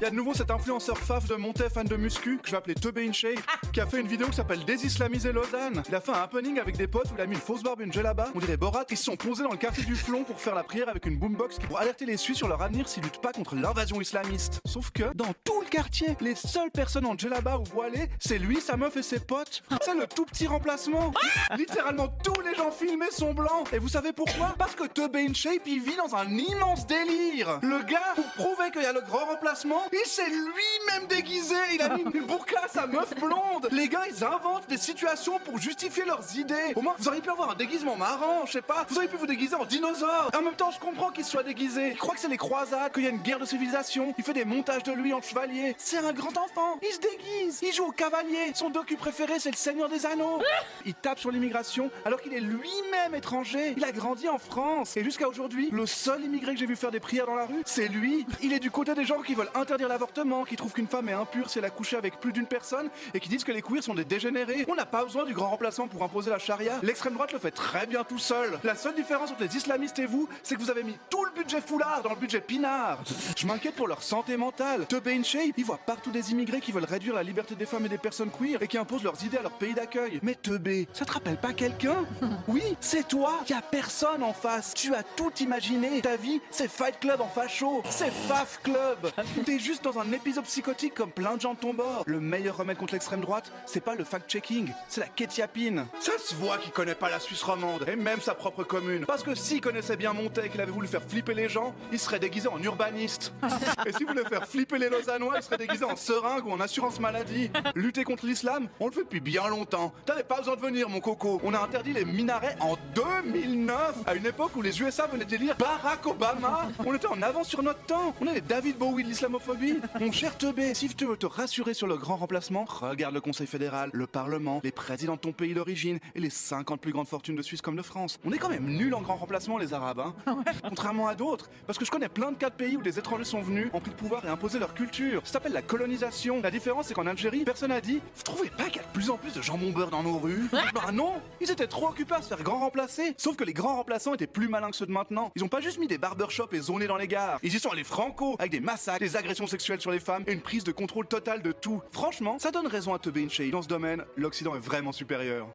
Il y a de nouveau cet influenceur faf de Montais, fan de muscu, que je vais appeler Teubé Inchey, qui a fait une vidéo qui s'appelle Désislamiser Lausanne. Il a fait un happening avec des potes où il a mis une fausse barbe et une djellaba. On dirait Borat. Ils se sont posés dans le quartier du Flon pour faire la prière avec une boombox pour alerter les Suisses sur leur avenir s'ils luttent pas contre l'invasion islamiste. Sauf que, dans tout le quartier, les seules personnes en djellaba ou voilées, c'est lui, sa meuf et ses potes. C'est le tout petit remplacement. Littéralement tous les gens filmés sont blancs. Et vous savez pourquoi? Parce que Teubé Inchey, il vit dans un immense délire. Le gars, pour prouver qu'il y a le grand remplacement, il s'est lui-même déguisé. Il a mis une burqa à sa meuf blonde. Les gars, ils inventent des situations pour justifier leurs idées. Au moins, vous auriez pu avoir un déguisement marrant, je sais pas. Vous auriez pu vous déguiser en dinosaure. En même temps, je comprends qu'il soit déguisé. Il croit que c'est les croisades, qu'il y a une guerre de civilisation. Il fait des montages de lui en chevalier. C'est un grand enfant. Il se déguise. Il joue au cavalier. Son docu préféré, c'est le Seigneur des Anneaux. Il tape sur l'immigration alors qu'il est lui-même étranger. Il a grandi en France. Et jusqu'à aujourd'hui, le seul immigré que j'ai vu faire des prières dans la rue, c'est lui. Il est du côté des gens qui veulent interdire l'avortement, qui trouvent qu'une femme est impure si elle a couché avec plus d'une personne et qui disent que les queers sont des dégénérés. On n'a pas besoin du grand remplacement pour imposer la charia. L'extrême droite le fait très bien tout seul. La seule différence entre les islamistes et vous, c'est que vous avez mis tout le budget foulard dans le budget pinard. Je m'inquiète pour leur santé mentale. Teubé Inchey, il voit partout des immigrés qui veulent réduire la liberté des femmes et des personnes queer et qui imposent leurs idées à leur pays d'accueil. Mais Teubé, ça te rappelle pas quelqu'un? Oui, c'est toi. Y a personne en face. Tu as tout imaginé. Ta vie, c'est Fight Club en facho. C'est Faf Club. T'es juste dans un épisode psychotique comme plein de gens de ton bord. Le meilleur remède contre l'extrême droite, c'est pas le fact-checking, c'est la kétiapine. Ça se voit qu'il connaît pas la Suisse romande et même sa propre commune. Parce que s'il connaissait bien Montais et qu'il avait voulu faire flipper les gens, il serait déguisé en urbaniste. Et s'il voulait faire flipper les Lausannois, il serait déguisé en seringue ou en assurance maladie. Lutter contre l'islam, on le fait depuis bien longtemps. T'avais pas besoin de venir, mon coco. On a interdit les minarets en 2009, à une époque où les USA venaient d'élire Barack Obama. On était en avance sur notre temps. On est les David Bowie de l'islamophobie. Mon cher Teubé, si tu veux te rassurer sur le grand remplacement, regarde le Conseil fédéral, le Parlement, les présidents de ton pays d'origine et les 50 plus grandes fortunes de Suisse comme de France. On est quand même nuls en grand remplacement, les Arabes, hein. Contrairement à d'autres, parce que je connais plein de cas de pays où des étrangers sont venus, ont pris le pouvoir et imposé leur culture. Ça s'appelle la colonisation. La différence, c'est qu'en Algérie, personne n'a dit « Vous trouvez pas qu'il y a de plus en plus de jambon beurre dans nos rues ?» Bah non, ils étaient trop occupés à se faire grand remplacer. Sauf que les grands remplaçants étaient plus malins que ceux de maintenant. Ils ont pas juste mis des barbershops et zonés dans les gares. Ils y sont allés franco, avec des massacres, des agressions sexuelles sur les femmes et une prise de contrôle totale de tout. Franchement, ça donne raison à Teubé Inchey. Dans ce domaine, l'Occident est vraiment supérieur.